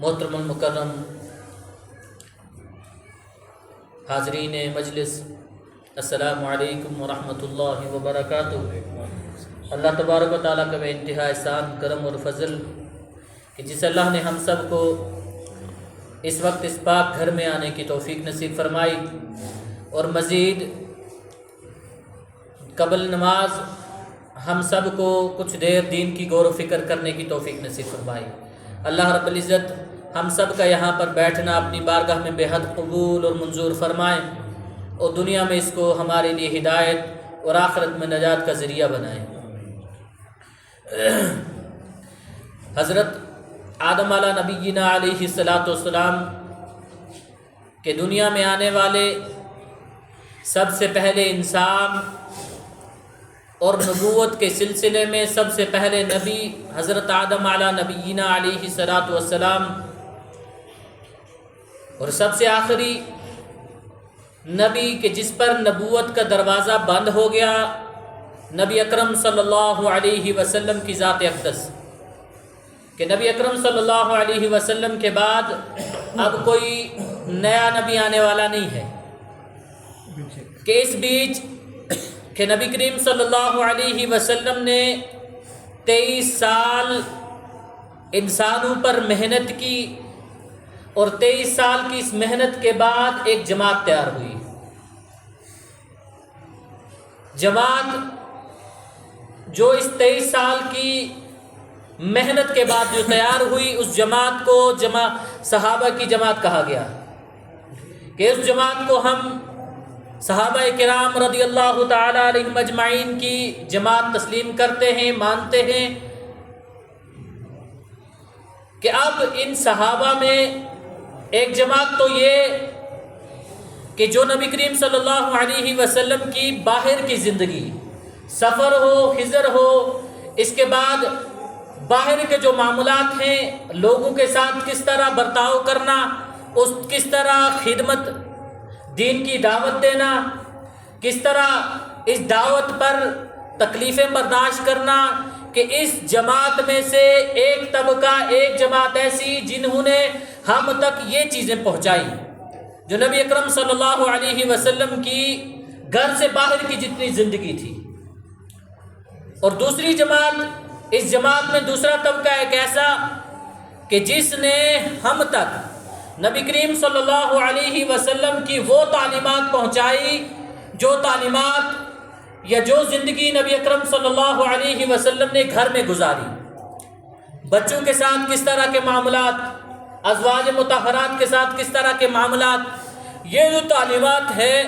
محترم المکرم حاضرین مجلس، السلام علیکم ورحمۃ اللہ وبرکاتہ۔ اللہ تبارک و تعالیٰ کا بے انتہا احسان، کرم اور فضل کہ جس اللہ نے ہم سب کو اس وقت اس پاک گھر میں آنے کی توفیق نصیب فرمائی اور مزید قبل نماز ہم سب کو کچھ دیر دین کی غور و فکر کرنے کی توفیق نصیب فرمائی۔ اللہ رب العزت ہم سب کا یہاں پر بیٹھنا اپنی بارگاہ میں بے حد قبول اور منظور فرمائے اور دنیا میں اس کو ہمارے لیے ہدایت اور آخرت میں نجات کا ذریعہ بنائے۔ حضرت آدم علیہ نبینا علیہ الصلاۃ والسلام کہ دنیا میں آنے والے سب سے پہلے انسان اور نبوت کے سلسلے میں سب سے پہلے نبی حضرت آدم علیہ نبینا علیہ الصلاۃ والسلام اور سب سے آخری نبی کہ جس پر نبوت کا دروازہ بند ہو گیا، نبی اکرم صلی اللہ علیہ وسلم کی ذات اقدس کہ نبی اکرم صلی اللہ علیہ وسلم کے بعد اب کوئی نیا نبی آنے والا نہیں ہے، کہ اس بیچ کہ نبی کریم صلی اللہ علیہ وسلم نے 23 سال انسانوں پر محنت کی اور 23 سال کی اس محنت کے بعد ایک جماعت تیار ہوئی۔ جماعت جو اس 23 سال کی محنت کے بعد جو تیار ہوئی، اس جماعت کو صحابہ کی جماعت کہا گیا، کہ اس جماعت کو ہم صحابہ کرام رضی اللہ تعالی علیہم اجمعین کی جماعت تسلیم کرتے ہیں، مانتے ہیں کہ اب ان صحابہ میں ایک جماعت تو یہ کہ جو نبی کریم صلی اللہ علیہ وسلم کی باہر کی زندگی، سفر ہو، ہجر ہو، اس کے بعد باہر کے جو معاملات ہیں، لوگوں کے ساتھ کس طرح برتاؤ کرنا، کس طرح خدمت دین کی دعوت دینا، کس طرح اس دعوت پر تکلیفیں برداشت کرنا، کہ اس جماعت میں سے ایک طبقہ، ایک جماعت ایسی جنہوں نے ہم تک یہ چیزیں پہنچائی جو نبی اکرم صلی اللہ علیہ وسلم کی گھر سے باہر کی جتنی زندگی تھی، اور دوسری جماعت، اس جماعت میں دوسرا طبقہ ایک ایسا کہ جس نے ہم تک نبی کریم صلی اللہ علیہ وسلم کی وہ تعلیمات پہنچائی جو تعلیمات یا جو زندگی نبی اکرم صلی اللہ علیہ وسلم نے گھر میں گزاری، بچوں کے ساتھ کس طرح کے معاملات، ازواج مطہرات کے ساتھ کس طرح کے معاملات، یہ جو تعلیمات ہے،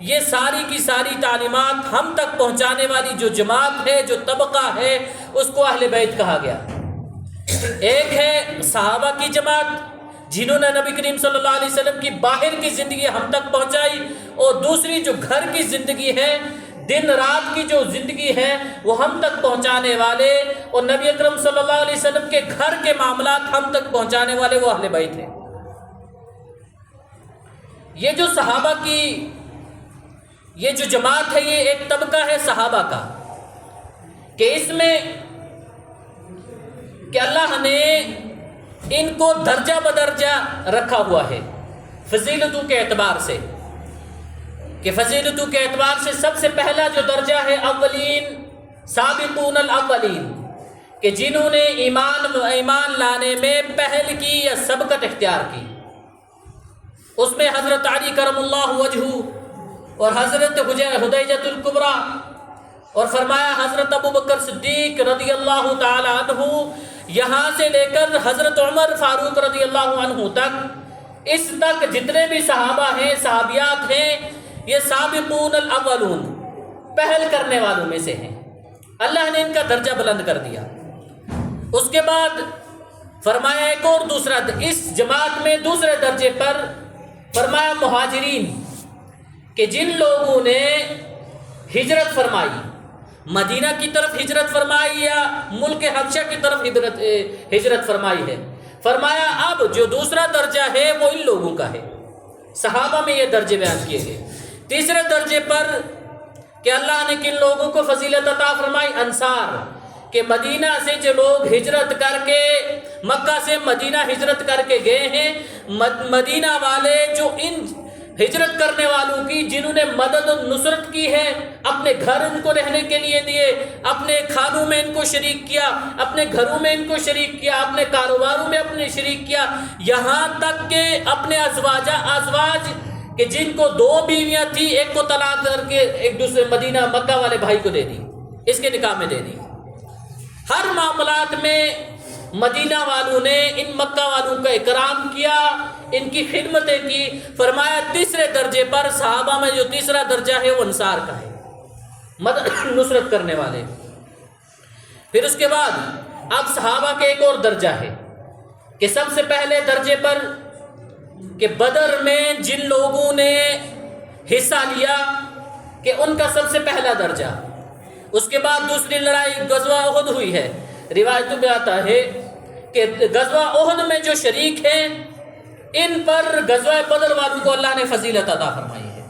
یہ ساری کی ساری تعلیمات ہم تک پہنچانے والی جو جماعت ہے، جو طبقہ ہے، اس کو اہل بیت کہا گیا۔ ایک ہے صحابہ کی جماعت جنہوں نے نبی کریم صلی اللہ علیہ وسلم کی باہر کی زندگی ہم تک پہنچائی، اور دوسری جو گھر کی زندگی ہے، دن رات کی جو زندگی ہے، وہ ہم تک پہنچانے والے، اور نبی اکرم صلی اللہ علیہ وسلم کے گھر کے معاملات ہم تک پہنچانے والے وہ اہل بیت ہیں۔ یہ جو صحابہ کی یہ جو جماعت ہے، یہ ایک طبقہ ہے صحابہ کا، کہ اس میں کہ اللہ نے ان کو درجہ بدرجہ رکھا ہوا ہے فضیلتوں کے اعتبار سے، کہ فضیلتوں کے اعتبار سے سب سے پہلا جو درجہ ہے اولین، سابقون الاولین، کہ جنہوں نے ایمان لانے میں پہل کی یا سبقت اختیار کی، اس میں حضرت علی کرم اللہ وجہہ اور حضرت حدیجۃ الکبریٰ، اور فرمایا حضرت ابو بکر صدیق رضی اللہ تعالی عنہ، یہاں سے لے کر حضرت عمر فاروق رضی اللہ عنہ تک، اس تک جتنے بھی صحابہ ہیں، صحابیات ہیں، یہ سابقون الاولون، پہل کرنے والوں میں سے ہیں۔ اللہ نے ان کا درجہ بلند کر دیا۔ اس کے بعد فرمایا ایک اور دوسرا، اس جماعت میں دوسرے درجے پر فرمایا مہاجرین، کہ جن لوگوں نے ہجرت فرمائی، مدینہ کی طرف ہجرت فرمائی یا ملک حبشہ کی طرف ہجرت فرمائی ہے، فرمایا اب جو دوسرا درجہ ہے وہ ان لوگوں کا ہے۔ صحابہ میں یہ درجے بیان کیے گئے۔ تیسرے درجے پر کہ اللہ نے کن لوگوں کو فضیلت عطا فرمائی، انصار، کہ مدینہ سے جو لوگ ہجرت کر کے مکہ سے مدینہ ہجرت کر کے گئے ہیں، مدینہ والے جو ان ہجرت کرنے والوں کی جنہوں نے مدد و نصرت کی ہے، اپنے گھر ان کو رہنے کے لیے دیے، اپنے کھانوں میں ان کو شریک کیا، اپنے گھروں میں ان کو شریک کیا، اپنے کاروباروں میں اپنے شریک کیا، یہاں تک کہ اپنے ازواج کہ جن کو 2 بیویاں تھی، ایک کو طلاق کر کے ایک دوسرے مدینہ مکہ والے بھائی کو دے دی، اس کے نکاح میں دے دی۔ ہر معاملات میں مدینہ والوں نے ان مکہ والوں کا اکرام کیا، ان کی خدمتیں کی۔ فرمایا تیسرے درجے پر صحابہ میں جو تیسرا درجہ ہے وہ انصار کا ہے، مدد نصرت کرنے والے۔ پھر اس کے بعد اب صحابہ کے ایک اور درجہ ہے کہ سب سے پہلے درجے پر کہ بدر میں جن لوگوں نے حصہ لیا کہ ان کا سب سے پہلا درجہ۔ اس کے بعد دوسری لڑائی غزوہ احد ہوئی ہے، روایتوں میں آتا ہے کہ غزوہ احد میں جو شریک ہیں ان پر غزوہ بدر والوں کو اللہ نے فضیلت عطا فرمائی ہے۔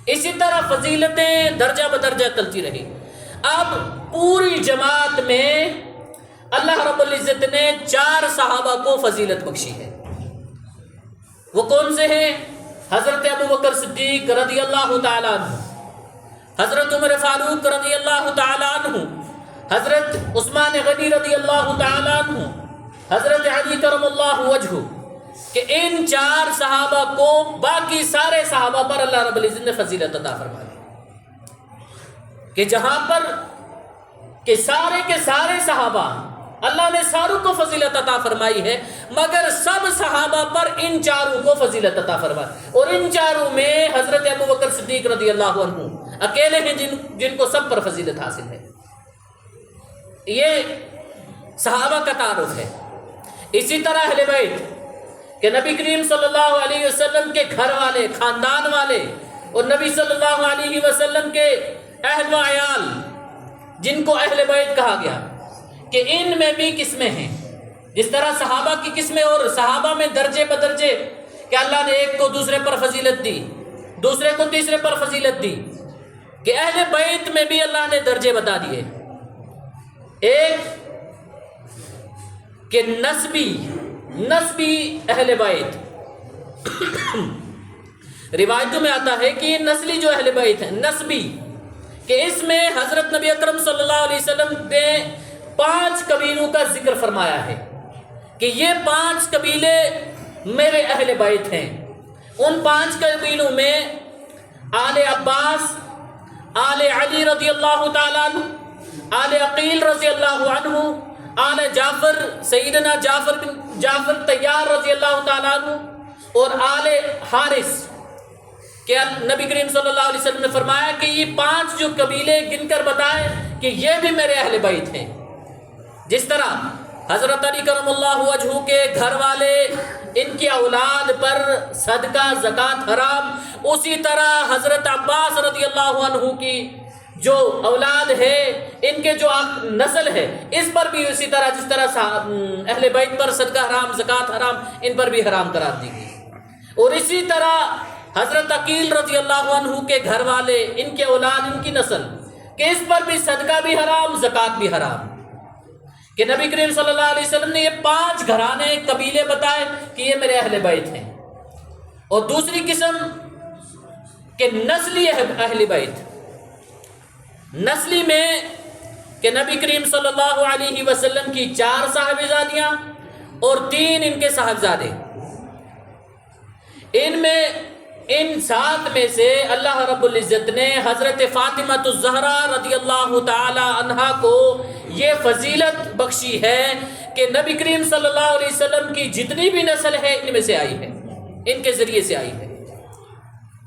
اسی طرح فضیلتیں درجہ بدرجہ چلتی رہی۔ اب پوری جماعت میں اللہ رب العزت نے 4 صحابہ کو فضیلت بخشی ہے۔ وہ کون سے ہیں؟ حضرت ابو بکر صدیق رضی اللہ تعالیٰ عنہ، حضرت عمر فاروق رضی اللہ تعالیٰ عنہ، حضرت عثمان غنی رضی اللہ تعالیٰ عنہ، حضرت علی کرم اللہ وجہہ، کہ ان 4 صحابہ کو باقی سارے صحابہ پر اللہ رب العزت نے فضیلت عطا فرمائی، کہ جہاں پر کہ سارے کے سارے صحابہ اللہ نے ساروں کو فضیلت عطا فرمائی ہے، مگر سب صحابہ پر ان 4 کو فضیلت عطا فرمائی، اور ان 4 میں حضرت ابو بکر صدیق رضی اللہ عنہ اکیلے ہیں جن کو سب پر فضیلت حاصل ہے۔ یہ صحابہ کا تعارف ہے۔ اسی طرح اہل بیت کہ نبی کریم صلی اللہ علیہ وسلم کے گھر والے، خاندان والے، اور نبی صلی اللہ علیہ وسلم کے اہل و عیال جن کو اہل بیت کہا گیا، کہ ان میں بھی قسمیں ہیں۔ جس طرح صحابہ کی قسمیں اور صحابہ میں درجے بدرجے کہ اللہ نے ایک کو دوسرے پر فضیلت دی، دوسرے کو تیسرے پر فضیلت دی، کہ اہل بیت میں بھی اللہ نے درجے بتا دیے۔ ایک کہ نسبی اہل بیت، روایتوں میں آتا ہے کہ نسلی جو اہل بیت ہیں نسبی، کہ اس میں حضرت نبی اکرم صلی اللہ علیہ وسلم نے 5 قبیلوں کا ذکر فرمایا ہے کہ یہ 5 قبیلے میرے اہل بیت ہیں۔ ان 5 قبیلوں میں آل عباس، آل علی رضی اللہ تعالیٰ عنہ، آل عقیل رضی اللہ عنہ، آل جعفر سیدنا جعفر طیار رضی اللہ تعالیٰ عنہ، اور آل حارث، کہ نبی کریم صلی اللہ علیہ وسلم نے فرمایا کہ یہ 5 جو قبیلے گن کر بتائے کہ یہ بھی میرے اہل بیت ہیں۔ جس طرح حضرت علی کرم اللہ وجہہ کے گھر والے، ان کی اولاد پر صدقہ زکوٰۃ حرام، اسی طرح حضرت عباس رضی اللہ عنہ کی جو اولاد ہے، ان کے جو نسل ہے، اس پر بھی اسی طرح جس طرح اہل بیت پر صدقہ حرام زکوٰۃ حرام، ان پر بھی حرام قرار دی گئی۔ اور اسی طرح حضرت عقیل رضی اللہ عنہ کے گھر والے، ان کے اولاد، ان کی نسل، کہ اس پر بھی صدقہ بھی حرام زکوٰۃ بھی حرام، کہ نبی کریم صلی اللہ علیہ وسلم نے یہ 5 گھرانے قبیلے بتائے کہ یہ میرے اہل بیت ہیں۔ اور دوسری قسم کہ نسلی اہل بیت، نسلی میں کہ نبی کریم صلی اللہ علیہ وسلم کی 4 صاحبزادیاں اور 3 ان کے صاحبزادے، ان میں ان 7 میں سے اللہ رب العزت نے حضرت فاطمہ الزہرا رضی اللہ تعالی عنہا کو یہ فضیلت بخشی ہے کہ نبی کریم صلی اللہ علیہ وسلم کی جتنی بھی نسل ہے ان میں سے آئی ہے، ان کے ذریعے سے آئی ہے۔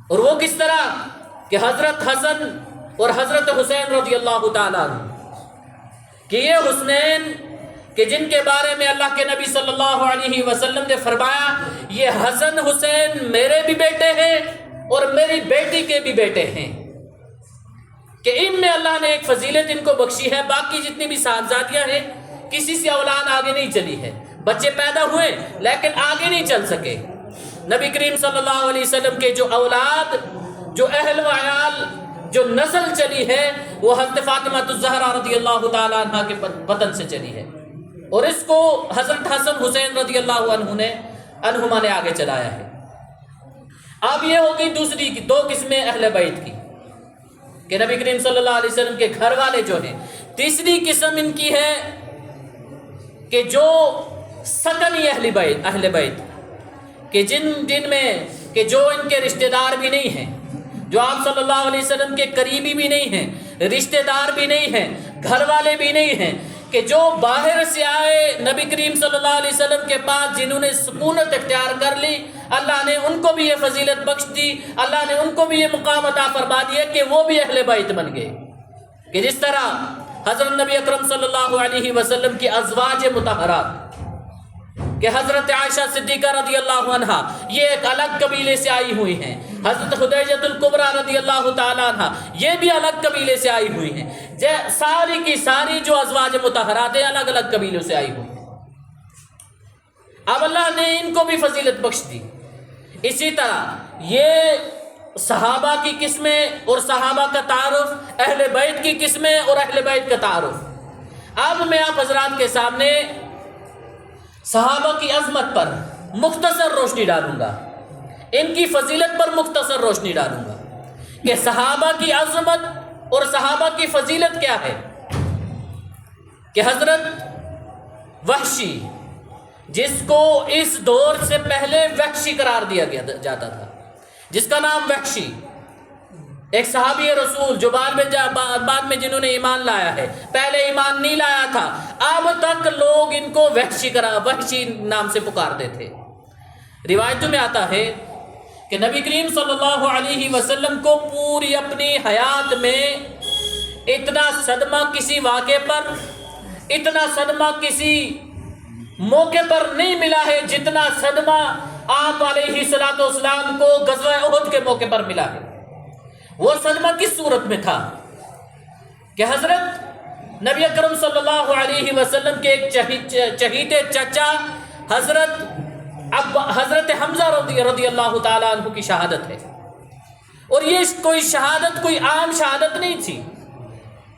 اور وہ کس طرح کہ حضرت حسن اور حضرت حسین رضی اللہ تعالیٰ عنہ، کہ یہ حسنین کہ جن کے بارے میں اللہ کے نبی صلی اللہ علیہ وسلم نے فرمایا یہ حسن حسین میرے بھی بیٹے ہیں اور میری بیٹی کے بھی بیٹے ہیں، کہ ان میں اللہ نے ایک فضیلت ان کو بخشی ہے۔ باقی جتنی بھی صاحبزادیاں ہیں کسی سے اولاد آگے نہیں چلی ہے، بچے پیدا ہوئے لیکن آگے نہیں چل سکے۔ نبی کریم صلی اللہ علیہ وسلم کے جو اولاد، جو اہل و عیال جو نسل چلی ہے وہ حضرت فاطمہ الزہرا رضی اللہ تعالیٰ عنہ کے وطن سے چلی ہے، اور اس کو حضرت حسن حسین رضی اللہ عنہما نے آگے چلایا ہے۔ اب یہ ہوگی دوسری کی دو قسمیں اہل بیت کی کہ نبی کریم صلی اللہ علیہ وسلم کے گھر والے جو ہیں۔ تیسری قسم ان کی ہے کہ جو سکنی اہل بیت کہ جن میں کہ جو ان کے رشتہ دار بھی نہیں ہیں، جو آپ صلی اللہ علیہ وسلم کے قریبی بھی نہیں ہیں، رشتہ دار بھی نہیں ہیں، گھر والے بھی نہیں ہیں، کہ جو باہر سے آئے نبی کریم صلی اللہ علیہ وسلم کے پاس، جنہوں نے سکونت اختیار کر لی، اللہ نے ان کو بھی یہ فضیلت بخش دی، اللہ نے ان کو بھی یہ مقام عطا فرما دیا کہ وہ بھی اہل بیت بن گئے۔ کہ جس طرح حضرت نبی اکرم صلی اللہ علیہ وسلم کی ازواج مطہرات کہ حضرت عائشہ صدیقہ رضی اللہ عنہ یہ ایک الگ قبیلے سے آئی ہوئی ہیں، حضرت خدیجہ الکبریٰ رضی اللہ تعالیٰ عنہ یہ بھی الگ قبیلے سے آئی ہوئی ہیں، ساری کی ساری جو ازواج مطہرات ہیں الگ الگ قبیلوں سے آئی ہوئی ہیں۔ اب اللہ نے ان کو بھی فضیلت بخش دی۔ اسی طرح یہ صحابہ کی قسمیں اور صحابہ کا تعارف، اہل بیت کی قسمیں اور اہل بیت کا تعارف۔ اب میں آپ حضرات کے سامنے صحابہ کی عظمت پر مختصر روشنی ڈالوں گا، ان کی فضیلت پر مختصر روشنی ڈالوں گا کہ صحابہ کی عظمت اور صحابہ کی فضیلت کیا ہے۔ کہ حضرت وحشی، جس کو اس دور سے پہلے وحشی قرار دیا جاتا تھا، جس کا نام وحشی، ایک صحابی رسول جو بعد میں جنہوں نے ایمان لایا ہے، پہلے ایمان نہیں لایا تھا، اب تک لوگ ان کو وحشی نام سے پکارتے تھے۔ روایتوں میں آتا ہے کہ نبی کریم صلی اللہ علیہ وسلم کو پوری اپنی حیات میں اتنا صدمہ کسی واقعے پر، اتنا صدمہ کسی موقع پر نہیں ملا ہے جتنا صدمہ آپ علیہ الصلوۃ والسلام کو غزوہ احد کے موقع پر ملا ہے۔ وہ صدمہ کس صورت میں تھا کہ حضرت نبی اکرم صلی اللہ علیہ وسلم کے ایک چہیتے چچا حضرت حمزہ رضی اللہ تعالیٰ عنہ کی شہادت ہے، اور یہ کوئی شہادت کوئی عام شہادت نہیں تھی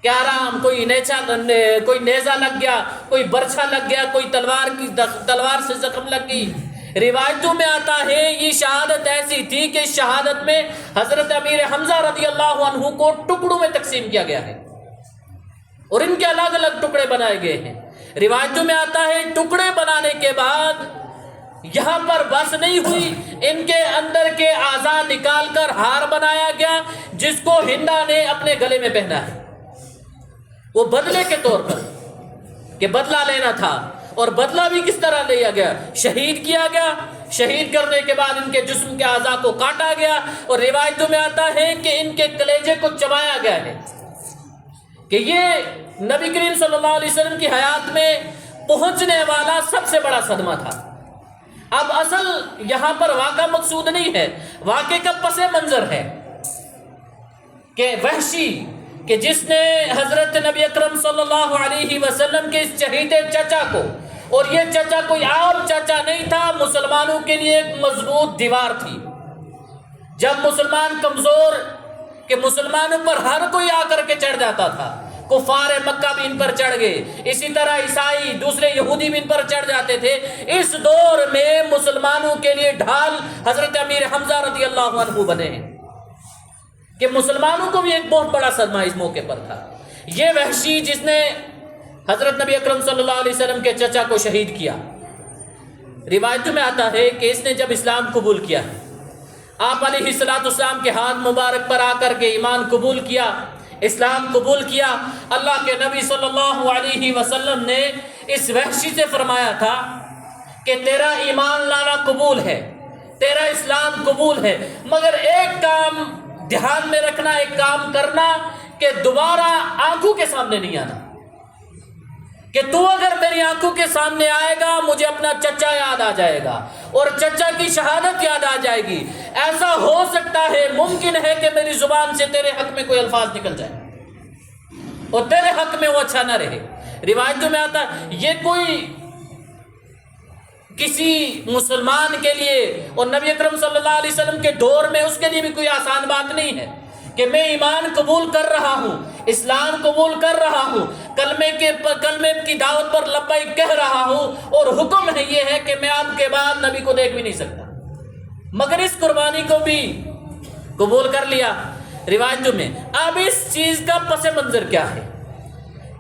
کہ آرام کوئی نیزہ لگ گیا، کوئی برچھا لگ گیا، کوئی تلوار سے زخم لگ گئی۔ روایتوں میں آتا ہے یہ شہادت ایسی تھی کہ شہادت میں حضرت امیر حمزہ رضی اللہ عنہ کو ٹکڑوں میں تقسیم کیا گیا ہے اور ان کے الگ الگ ٹکڑے بنائے گئے ہیں۔ روایتوں میں آتا ہے ٹکڑے بنانے کے بعد یہاں پر بس نہیں ہوئی، ان کے اندر کے اعضاء نکال کر ہار بنایا گیا، جس کو ہندا نے اپنے گلے میں پہنا ہے، وہ بدلے کے طور پر کہ بدلہ لینا تھا۔ اور بدلہ بھی کس طرح لیا گیا؟ شہید کیا گیا، شہید کرنے کے بعد ان کے جسم کے اعضاء کو کاٹا گیا، اور روایتوں میں آتا ہے کہ ان کے کلیجے کو چبایا گیا ہے، کہ یہ نبی کریم صلی اللہ علیہ وسلم کی حیات میں پہنچنے والا سب سے بڑا صدمہ تھا۔ اب اصل یہاں پر واقعہ مقصود نہیں ہے، واقعے کا پس منظر ہے کہ وحشی کہ جس نے حضرت نبی اکرم صلی اللہ علیہ وسلم کے اس چہیتے چچا کو، اور یہ چچا کوئی عام چچا نہیں تھا، مسلمانوں کے لیے ایک مضبوط دیوار تھی۔ جب مسلمان کمزور کہ مسلمانوں پر ہر کوئی آ کر کے چڑھ جاتا تھا، کفار مکہ بھی ان پر چڑھ گئے، اسی طرح عیسائی دوسرے یہودی بھی ان پر چڑھ جاتے تھے، اس دور میں مسلمانوں کے لیے ڈھال حضرت امیر حمزہ رضی اللہ عنہ بنے ہیں کہ مسلمانوں کو بھی ایک بہت بڑا صدمہ اس موقع پر تھا۔ یہ وحشی جس نے حضرت نبی اکرم صلی اللہ علیہ وسلم کے چچا کو شہید کیا، روایتوں میں آتا ہے کہ اس نے جب اسلام قبول کیا، آپ علیہ الصلوۃ والسلام کے ہاتھ مبارک پر آ کر کے ایمان قبول کیا، اسلام قبول کیا، اللہ کے نبی صلی اللہ علیہ وسلم نے اس وحشی سے فرمایا تھا کہ تیرا ایمان لانا قبول ہے، تیرا اسلام قبول ہے، مگر ایک کام دھیان میں رکھنا، ایک کام کرنا کہ دوبارہ آنکھوں کے سامنے نہیں آنا، کہ تو اگر میری آنکھوں کے سامنے آئے گا مجھے اپنا چچا یاد آ جائے گا اور چچا کی شہادت یاد آ جائے گی، ایسا ہو سکتا ہے، ممکن ہے کہ میری زبان سے تیرے حق میں کوئی الفاظ نکل جائے اور تیرے حق میں وہ اچھا نہ رہے۔ روایتوں میں آتا ہے یہ کوئی کسی مسلمان کے لیے اور نبی اکرم صلی اللہ علیہ وسلم کے دور میں اس کے لیے بھی کوئی آسان بات نہیں ہے کہ میں ایمان قبول کر رہا ہوں، اسلام قبول کر رہا ہوں، کلمے کی دعوت پر لبیک کہہ رہا ہوں، اور حکم ہے یہ ہے کہ میں آپ کے بعد نبی کو دیکھ بھی نہیں سکتا، مگر اس قربانی کو بھی قبول کر لیا روایتوں میں۔ اب اس چیز کا پس منظر کیا ہے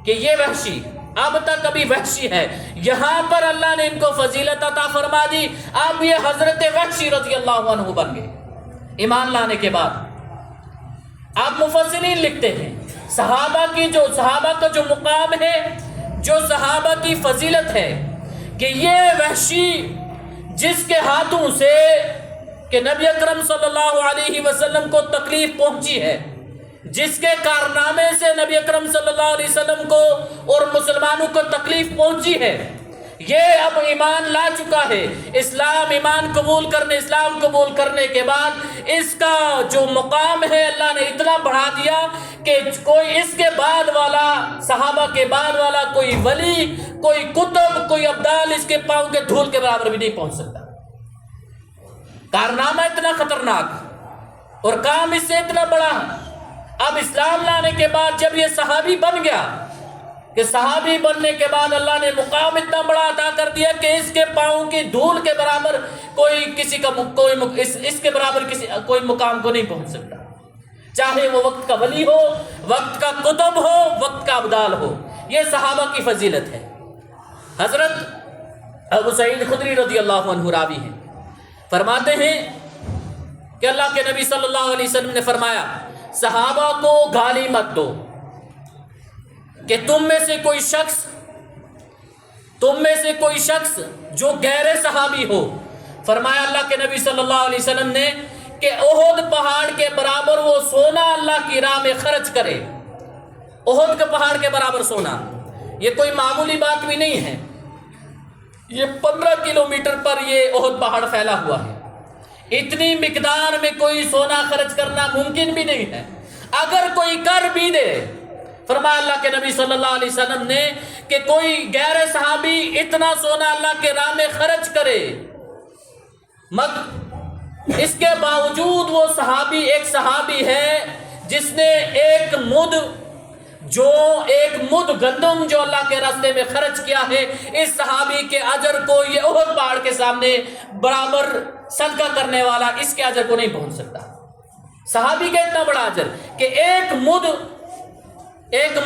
کہ یہ وحشی اب تک ابھی وحشی ہے، یہاں پر اللہ نے ان کو فضیلت عطا فرما دی، اب یہ حضرت وحشی رضی اللہ عنہ بن گئے ایمان لانے کے بعد۔ آپ مفسرین لکھتے ہیں صحابہ کا جو مقام ہے، جو صحابہ کی فضیلت ہے، کہ یہ وحشی جس کے ہاتھوں سے کہ نبی اکرم صلی اللہ علیہ وسلم کو تکلیف پہنچی ہے، جس کے کارنامے سے نبی اکرم صلی اللہ علیہ وسلم کو اور مسلمانوں کو تکلیف پہنچی ہے، یہ اب ایمان لا چکا ہے۔ اسلام قبول کرنے کے بعد اس کا جو مقام ہے اللہ نے اتنا بڑھا دیا کہ کوئی اس کے بعد والا، صحابہ کے بعد والا کوئی ولی، کوئی کتب، کوئی ابدال اس کے پاؤں کے دھول کے برابر بھی نہیں پہنچ سکتا۔ کارنامہ اتنا خطرناک اور کام اس سے اتنا بڑا۔ اب اسلام لانے کے بعد جب یہ صحابی بن گیا، کہ صحابی بننے کے بعد اللہ نے مقام اتنا بڑا عطا کر دیا کہ اس کے پاؤں کی دھول کے برابر اس کے برابر کوئی مقام کو نہیں پہنچ سکتا، چاہے وہ وقت کا ولی ہو، وقت کا کتب ہو، وقت کا ابدال ہو۔ یہ صحابہ کی فضیلت ہے۔ حضرت ابو سعید خدری رضی اللہ عنہ راوی ہیں، فرماتے ہیں کہ اللہ کے نبی صلی اللہ علیہ وسلم نے فرمایا صحابہ کو گالی مت دو، کہ تم میں سے کوئی شخص جو غیر صحابی ہو، فرمایا اللہ کے نبی صلی اللہ علیہ وسلم نے کہ احد پہاڑ کے برابر وہ سونا اللہ کی راہ میں خرچ کرے۔ احد کے پہاڑ کے برابر سونا، یہ کوئی معمولی بات بھی نہیں ہے، یہ 15 کلومیٹر پر یہ احد پہاڑ پھیلا ہوا ہے، اتنی مقدار میں کوئی سونا خرچ کرنا ممکن بھی نہیں ہے، اگر کوئی کر بھی دے، فرمایا اللہ کے نبی صلی اللہ علیہ وسلم نے کہ کوئی غیر صحابی اتنا سونا اللہ کے راہ میں خرچ کرے، مگر اس کے باوجود وہ صحابی ایک صحابی ہے جس نے ایک مد گندم جو اللہ کے راستے میں خرچ کیا ہے، اس صحابی کے اجر کو یہ احد پہاڑ کے سامنے برابر صدقہ کرنے والا اس کے اجر کو نہیں پہنچ سکتا۔ صحابی کا اتنا بڑا اجر کہ ایک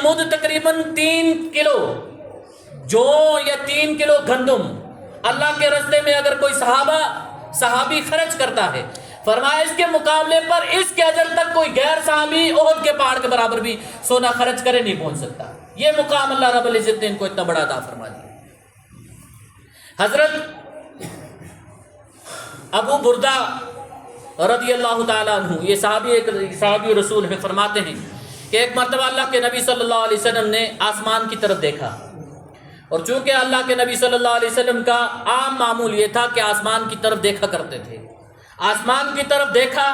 مد تقریباً 3 کلو جو یا 3 کلو گندم اللہ کے راستے میں اگر کوئی صحابی خرچ کرتا ہے، فرمایا اس کے مقابلے پر اس کے اجر تک کوئی غیر صحابی احد کے پہاڑ کے برابر بھی سونا خرچ کرے نہیں پہنچ سکتا۔ یہ مقام اللہ رب العزت نے ان کو اتنا بڑا عطا فرما دیا۔ حضرت ابو بردہ رضی اللہ تعالیٰ عنہ، یہ صحابی رسول ہیں، فرماتے ہیں کہ ایک مرتبہ اللہ کے نبی صلی اللہ علیہ وسلم نے آسمان کی طرف دیکھا، اور چونکہ اللہ کے نبی صلی اللہ علیہ وسلم کا عام معمول یہ تھا کہ آسمان کی طرف دیکھا کرتے تھے، آسمان کی طرف دیکھا،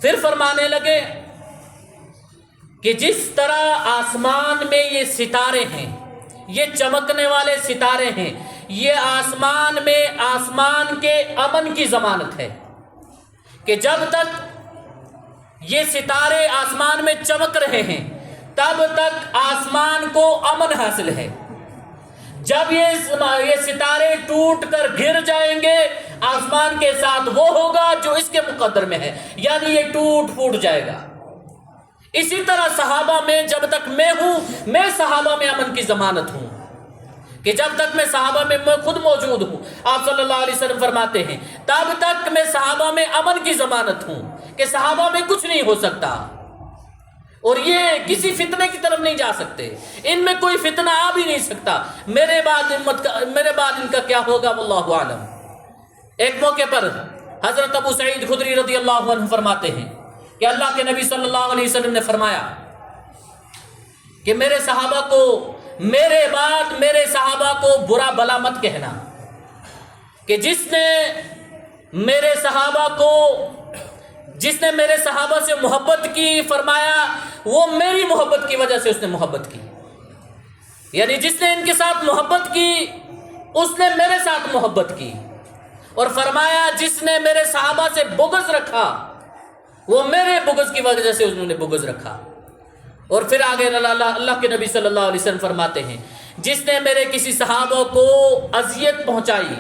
پھر فرمانے لگے کہ جس طرح آسمان میں یہ ستارے ہیں، یہ چمکنے والے ستارے ہیں، یہ آسمان کے امن کی ضمانت ہے، کہ جب تک یہ ستارے آسمان میں چمک رہے ہیں تب تک آسمان کو امن حاصل ہے، جب یہ ستارے ٹوٹ کر گر جائیں گے آسمان کے ساتھ وہ ہوگا جو اس کے مقدر میں ہے، یعنی یہ ٹوٹ پھوٹ جائے گا۔ اسی طرح صحابہ میں جب تک میں ہوں، میں صحابہ میں امن کی ضمانت ہوں، کہ جب تک میں صحابہ میں خود موجود ہوں، آپ صلی اللہ علیہ وسلم فرماتے ہیں تب تک میں صحابہ میں امن کی ضمانت ہوں، کہ صحابہ میں کچھ نہیں ہو سکتا، اور یہ کسی فتنے کی طرف نہیں جا سکتے، ان میں کوئی فتنہ آ بھی نہیں سکتا، میرے بعد ان کا کیا ہوگا واللہ عالم۔ ایک موقع پر حضرت ابو سعید خدری رضی اللہ عنہ فرماتے ہیں کہ اللہ کے نبی صلی اللہ علیہ وسلم نے فرمایا کہ میرے صحابہ کو برا بلا مت کہنا، کہ جس نے میرے صحابہ سے محبت کی، فرمایا وہ میری محبت کی وجہ سے اس نے محبت کی، یعنی جس نے ان کے ساتھ محبت کی اس نے میرے ساتھ محبت کی، اور فرمایا جس نے میرے صحابہ سے بغض رکھا وہ میرے بغض کی وجہ سے انہوں نے بغض رکھا۔ اور پھر آگے اللہ کے نبی صلی اللہ علیہ وسلم فرماتے ہیں جس نے میرے کسی صحابہ کو اذیت پہنچائی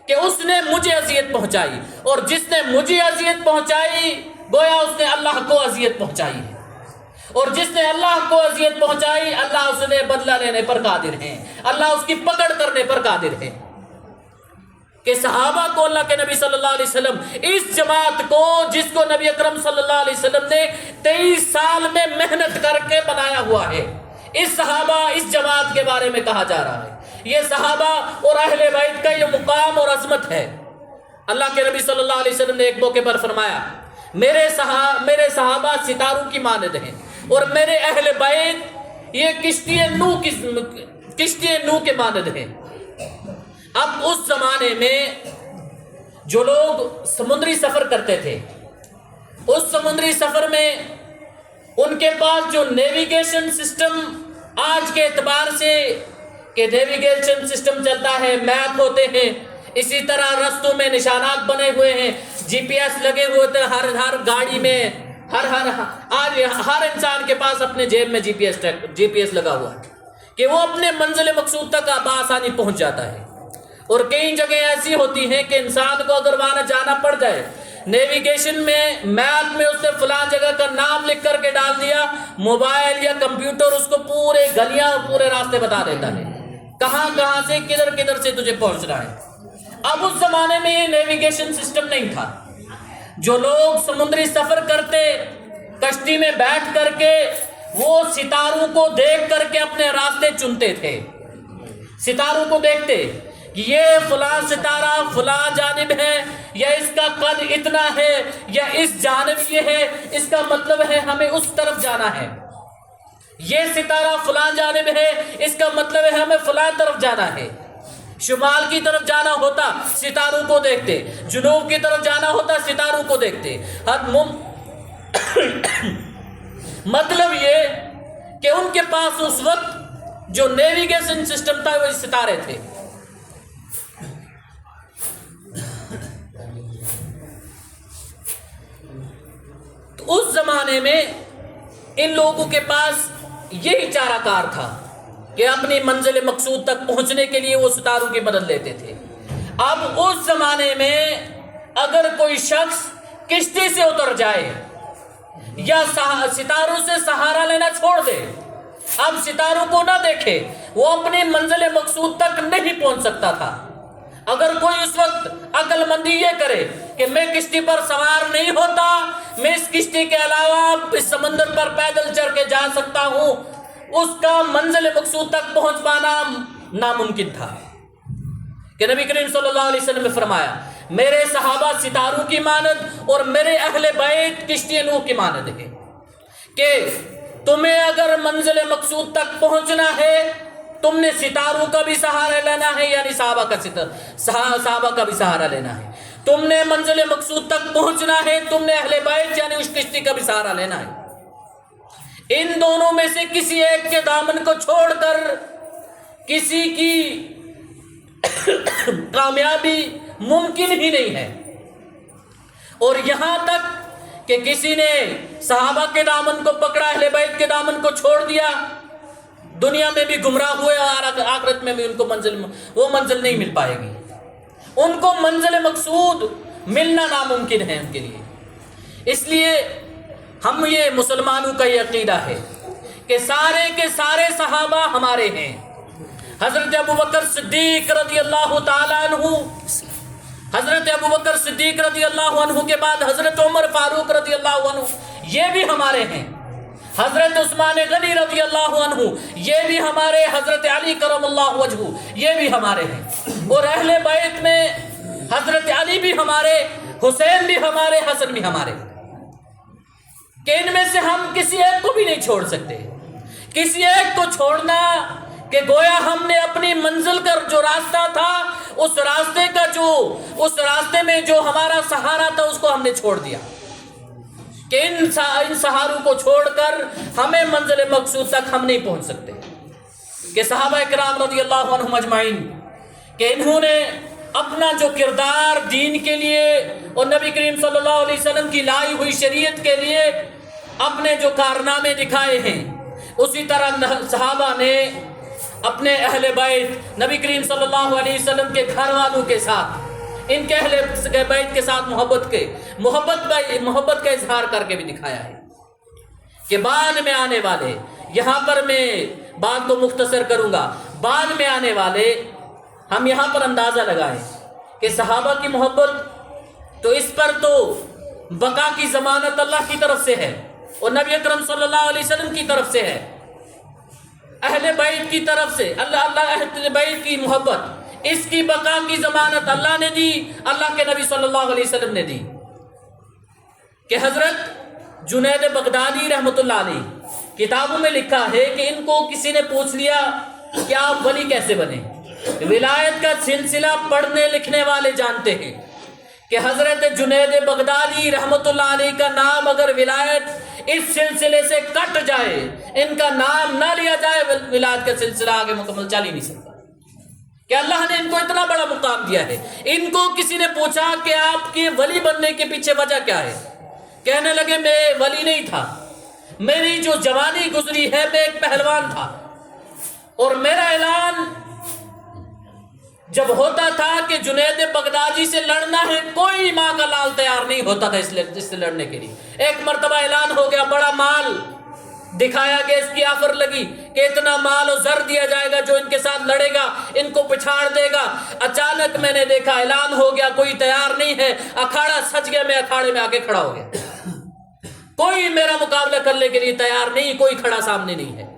کہ اس نے مجھے اذیت پہنچائی، اور جس نے مجھے اذیت پہنچائی گویا اس نے اللہ کو اذیت پہنچائی ہے، اور جس نے اللہ کو اذیت پہنچائی اللہ اس نے بدلہ لینے پر قادر ہے، اللہ اس کی پکڑ کرنے پر قادر ہے۔ کہ صحابہ کو اللہ کے نبی صلی اللہ علیہ وسلم اس جماعت کو جس کو نبی اکرم صلی اللہ علیہ وسلم نے 23 سال میں محنت کر کے بنایا ہوا ہے، اس صحابہ اس جماعت کے بارے میں کہا جا رہا ہے۔ یہ صحابہ اور اہل بیت کا یہ مقام اور عظمت ہے۔ اللہ کے نبی صلی اللہ علیہ وسلم نے ایک موقع پر فرمایا میرے صحابہ ستاروں کی مانند ہیں اور میرے اہل بیت یہ کشتی نوح کے مانند ہیں۔ اب اس زمانے میں جو لوگ سمندری سفر کرتے تھے، اس سمندری سفر میں ان کے پاس جو نیویگیشن سسٹم آج کے اعتبار سے کہ نیویگیشن سسٹم چلتا ہے، میپ ہوتے ہیں، اسی طرح رستوں میں نشانات بنے ہوئے ہیں، جی پی ایس لگے ہوئے تھے ہر گاڑی میں، آج ہر انسان کے پاس اپنے جیب میں جی پی ایس لگا ہوا ہے کہ وہ اپنے منزل مقصود تک بآسانی پہنچ جاتا ہے۔ اور کئی جگہ ایسی ہوتی ہیں کہ انسان کو اگر وہاں جانا پڑ جائے، نیویگیشن میں میپ میں اس نے فلاں جگہ کا نام لکھ کر کے ڈال دیا، موبائل یا کمپیوٹر اس کو پورے گلیاں اور پورے راستے بتا دیتا ہے کہاں سے کدھر سے تجھے پہنچنا ہے۔ اب اس زمانے میں یہ نیویگیشن سسٹم نہیں تھا۔ جو لوگ سمندری سفر کرتے کشتی میں بیٹھ کر کے وہ ستاروں کو دیکھ کر کے اپنے راستے چنتے تھے، ستاروں کو دیکھتے یہ فلاں ستارہ فلاں جانب ہے، یا اس کا قد اتنا ہے، یا اس جانب یہ ہے، اس کا مطلب ہے ہمیں اس طرف جانا ہے۔ یہ ستارہ فلاں جانب ہے، اس کا مطلب ہے ہمیں فلاں طرف جانا ہے۔ شمال کی طرف جانا ہوتا ستاروں کو دیکھتے، جنوب کی طرف جانا ہوتا ستاروں کو دیکھتے۔ مطلب یہ کہ ان کے پاس اس وقت جو نیویگیشن سسٹم تھا وہ ستارے تھے۔ اس زمانے میں ان لوگوں کے پاس یہی چارہ کار تھا کہ اپنی منزل مقصود تک پہنچنے کے لیے وہ ستاروں کی مدد لیتے تھے۔ اب اس زمانے میں اگر کوئی شخص کشتی سے اتر جائے یا ستاروں سے سہارا لینا چھوڑ دے، اب ستاروں کو نہ دیکھے، وہ اپنی منزل مقصود تک نہیں پہنچ سکتا تھا۔ اگر کوئی اس وقت عقل مندی یہ کرے کہ میں کشتی پر سوار نہیں ہوتا، میں اس کشتی کے علاوہ اس سمندر پر پیدل چل کے جا سکتا ہوں، اس کا منزل مقصود تک پہنچ پانا ناممکن تھا۔ کہ نبی کریم صلی اللہ علیہ وسلم نے فرمایا میرے صحابہ ستاروں کی مانند اور میرے اہل بیت کشتی نوح کی مانند ہے، کہ تمہیں اگر منزل مقصود تک پہنچنا ہے تم نے ستاروں کا بھی سہارا لینا ہے، یعنی صحابہ کا بھی سہارا لینا ہے۔ تم نے منزل مقصود تک پہنچنا ہے، تم نے اہل بیت یعنی اس کشتی کا بھی سہارا لینا ہے۔ ان دونوں میں سے کسی ایک کے دامن کو چھوڑ کر کسی کی کامیابی ممکن ہی نہیں ہے۔ اور یہاں تک کہ کسی نے صحابہ کے دامن کو پکڑا، اہل بیت کے دامن کو چھوڑ دیا، دنیا میں بھی گمراہ ہوئے اور آخرت میں بھی ان کو وہ منزل نہیں مل پائے گی۔ ان کو منزل مقصود ملنا ناممکن ہے ان کے لیے۔ اس لیے ہم یہ مسلمانوں کا یہ عقیدہ ہے کہ سارے کے سارے صحابہ ہمارے ہیں۔ حضرت ابوبکر صدیق رضی اللہ تعالیٰ عنہ، حضرت ابوبکر صدیق رضی اللہ عنہ کے بعد حضرت عمر فاروق رضی اللہ عنہ یہ بھی ہمارے ہیں۔ حضرت عثمان غنی رضی اللہ عنہ یہ بھی ہمارے، حضرت علی کرم اللہ وجہہ یہ بھی ہمارے ہیں۔ اور اہل بیت میں حضرت علی بھی ہمارے، حسین بھی ہمارے، حسن بھی ہمارے، کہ ان میں سے ہم کسی ایک کو بھی نہیں چھوڑ سکتے۔ کسی ایک کو چھوڑنا کہ گویا ہم نے اپنی منزل کا جو راستہ تھا اس راستے میں جو ہمارا سہارا تھا اس کو ہم نے چھوڑ دیا، کہ ان سہاروں کو چھوڑ کر ہمیں منزل مقصود تک ہم نہیں پہنچ سکتے۔ کہ صحابہ کرام رضی اللہ عنہم اجمعین کہ انہوں نے اپنا جو کردار دین کے لیے اور نبی کریم صلی اللہ علیہ وسلم کی لائی ہوئی شریعت کے لیے اپنے جو کارنامے دکھائے ہیں، اسی طرح صحابہ نے اپنے اہل بیت نبی کریم صلی اللہ علیہ وسلم کے گھر والوں کے ساتھ، ان کے اہل بیت کے ساتھ محبت کا اظہار کر کے بھی دکھایا ہے کہ بعد میں آنے والے، یہاں پر میں بات کو مختصر کروں گا، بعد میں آنے والے ہم یہاں پر اندازہ لگائیں کہ صحابہ کی محبت تو اس پر تو بقا کی ضمانت اللہ کی طرف سے ہے اور نبی اکرم صلی اللہ علیہ وسلم کی طرف سے ہے، اہل بیت کی طرف سے اللہ اہل بیت کی محبت، اس کی بقا کی ضمانت اللہ نے دی، اللہ کے نبی صلی اللہ علیہ وسلم نے دی کہ حضرت جنید بغدادی رحمۃ اللہ علیہ کتابوں میں لکھا ہے کہ ان کو کسی نے پوچھ لیا کہ آپ ولی کیسے بنے؟ ولایت کا سلسلہ پڑھنے لکھنے والے جانتے ہیں کہ حضرت جنید بغدادی رحمۃ اللہ علیہ کا نام اگر ولایت اس سلسلے سے کٹ جائے، ان کا نام نہ لیا جائے، ولایت کا سلسلہ آگے مکمل چل ہی نہیں سکتا، کہ اللہ نے ان کو اتنا بڑا مقام دیا ہے۔ ان کو کسی نے پوچھا کہ آپ کے ولی بننے کے پیچھے وجہ کیا ہے؟ کہنے لگے میں ولی نہیں تھا، میری جو جوانی گزری ہے میں ایک پہلوان تھا، اور میرا اعلان جب ہوتا تھا کہ جنید بغدادی سے لڑنا ہے، کوئی ماں کا لال تیار نہیں ہوتا تھا اس سے لڑنے کے لیے۔ ایک مرتبہ اعلان ہو گیا، بڑا مال دکھایا گیا، اس کی آفر لگی کہ اتنا مال و زر دیا جائے گا، جو ان کے ساتھ لڑے گا ان کو پچھاڑ دے گا۔ اچانک میں نے دیکھا اعلان ہو گیا، کوئی تیار نہیں ہے، اکھاڑا سج گیا، میں اکھاڑے میں آ کے کھڑا ہو گیا، کوئی میرا مقابلہ کرنے کے لیے تیار نہیں، کوئی کھڑا سامنے نہیں ہے۔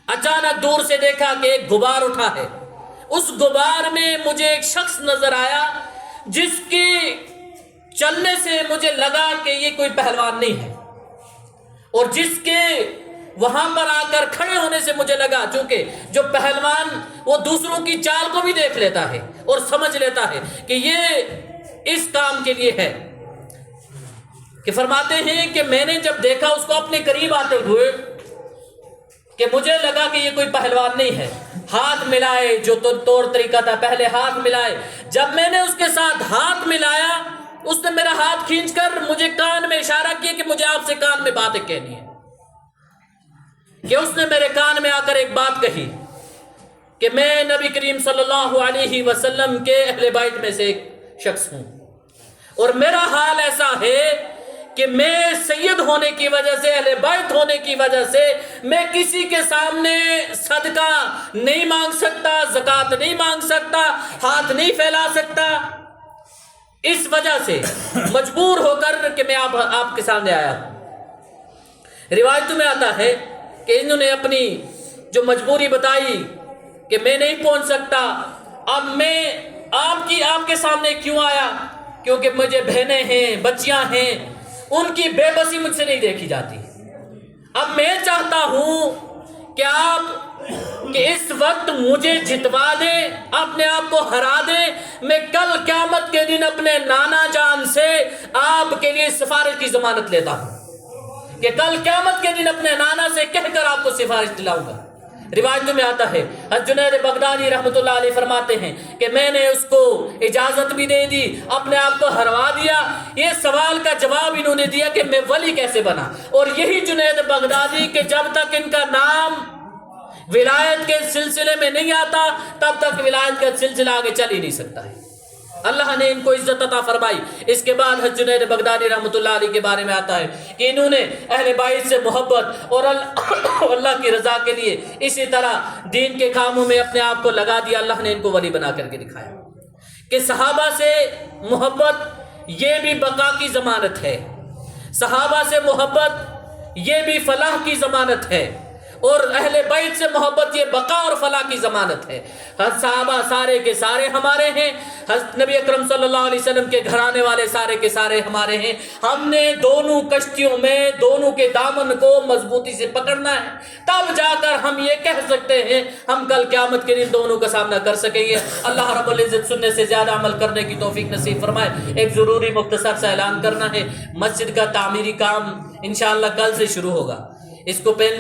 اچانک دور سے دیکھا کہ ایک غبار اٹھا ہے، اس غبار میں مجھے ایک شخص نظر آیا جس کے چلنے سے مجھے لگا کہ یہ کوئی پہلوان نہیں ہے، اور جس کے وہاں پر آ کر کھڑے ہونے سے مجھے لگا، چونکہ جو پہلوان وہ دوسروں کی چال کو بھی دیکھ لیتا ہے اور سمجھ لیتا ہے کہ یہ اس کام کے لیے ہے، کہ فرماتے ہیں کہ میں نے جب دیکھا اس کو اپنے قریب آتے ہوئے کہ مجھے لگا کہ یہ کوئی پہلوان نہیں ہے، ہاتھ ملائے، جو طور طریقہ تھا پہلے ہاتھ ملائے۔ جب میں نے اس کے ساتھ ہاتھ ملایا، اس نے میرا ہاتھ کھینچ کر مجھے کان میں اشارہ کیا کہ مجھے آپ سے کان میں باتیں کہنی ہے، کہ اس نے میرے کان میں آ کر ایک بات کہی کہ میں نبی کریم صلی اللہ علیہ وسلم کے اہل بیت میں سے ایک شخص ہوں، اور میرا حال ایسا ہے کہ میں سید ہونے کی وجہ سے، اہل بیت ہونے کی وجہ سے میں کسی کے سامنے صدقہ نہیں مانگ سکتا، زکوٰۃ نہیں مانگ سکتا، ہاتھ نہیں پھیلا سکتا، اس وجہ سے مجبور ہو کر کہ میں آپ کے سامنے آیا ہوں۔ روایتوں میں آتا ہے کہ انہوں نے اپنی جو مجبوری بتائی کہ میں نہیں پہنچ سکتا، اب میں آپ کے سامنے کیوں آیا؟ کیونکہ مجھے بہنیں ہیں، بچیاں ہیں، ان کی بے بسی مجھ سے نہیں دیکھی جاتی۔ اب میں چاہتا ہوں کہ آپ کہ اس وقت مجھے جتوا دیں، اپنے آپ کو ہرا دیں، میں کل قیامت کے دن اپنے نانا جان سے آپ کے لیے سفارش کی ضمانت لیتا ہوں کہ کل قیامت کے دن اپنے نانا سے کہہ کر آپ کو سفارش دلاؤں گا۔ روایتوں میں آتا ہے حضرت جنید بغدادی رحمۃ اللہ علیہ فرماتے ہیں کہ میں نے اس کو اجازت بھی دے دی، اپنے آپ کو ہروا دیا۔ یہ سوال کا جواب انہوں نے دیا کہ میں ولی کیسے بنا، اور یہی جنید بغدادی کہ جب تک ان کا نام ولایت کے سلسلے میں نہیں آتا تب تک ولایت کا سلسلہ آگے چل ہی نہیں سکتا ہے۔ اللہ نے ان کو عزت عطا فرمائی۔ اس کے بعد حضرت جنید بغدادی رحمۃ اللہ علیہ کے بارے میں آتا ہے کہ انہوں نے اہل بیت سے محبت اور اللہ کی رضا کے لیے اسی طرح دین کے کاموں میں اپنے آپ کو لگا دیا۔ اللہ نے ان کو ولی بنا کر کے دکھایا کہ صحابہ سے محبت یہ بھی بقا کی ضمانت ہے، صحابہ سے محبت یہ بھی فلاح کی ضمانت ہے، اور اہل بیت سے محبت یہ بقا اور فلاح کی ضمانت ہے۔ صحابہ سارے کے سارے ہمارے ہیں، حضرت نبی اکرم صلی اللہ علیہ وسلم کے گھرانے والے سارے کے سارے ہمارے ہیں۔ ہم نے دونوں کشتیوں میں دونوں کے دامن کو مضبوطی سے پکڑنا ہے، تب جا کر ہم یہ کہہ سکتے ہیں ہم کل قیامت کے دن دونوں کا سامنا کر سکیں گے۔ اللہ رب العزت سننے سے زیادہ عمل کرنے کی توفیق نصیب فرمائے۔ ایک ضروری مختصر سا اعلان کرنا ہے، مسجد کا تعمیری کام انشاءاللہ کل سے شروع ہوگا، اس کو پہلے